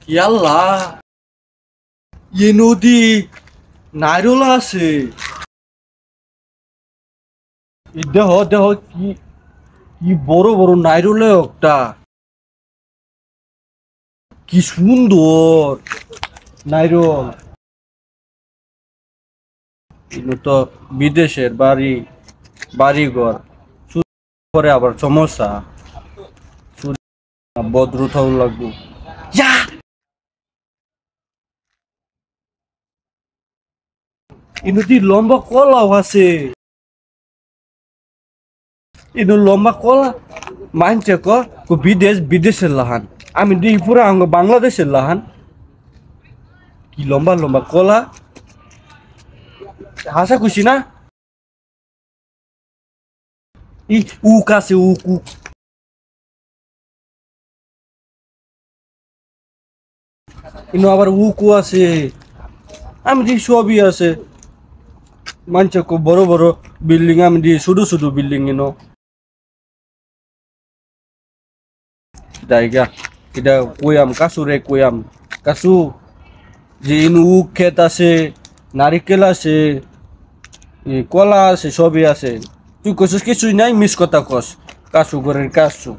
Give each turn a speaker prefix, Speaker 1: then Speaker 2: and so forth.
Speaker 1: ইয়াল্লা এ নদী নাইরোল আছে। দেহ দেহ কি কি বড় বড় নাইরোলে একটা কি সুন্দর নাইরোল। এগুলো তো বিদেশের বাড়িঘর করে আবার সমস্যা ভদ্রতাও লাগবো। ইনুতি লম্বা কলাও আছে। ইনু লম্বা কলা মানছে বিদেশের লাহান আমি দেখি পুরা আঙ্গ বাংলাদেশের লাহান। কি লম্বা লম্বা কলা হাসা খুশি না। ই উক আছে উক উক ইনু আবার উকু আছে আমি দেখি সবই আছে। মানছে বড় বড় বিল্ডিং আমি দেখি ছোট ছোট বিল্ডিং ইনো জায়গা এটা কইয়াম কাসু রে কইয়াম কাসু যে ইনু উক ক্ষেত আছে নারিকেল আছে কলা আছে সবই আছে। তুই কইছিস কিছুই নাই মিস কথা কস কাসু ঘরের কাসু।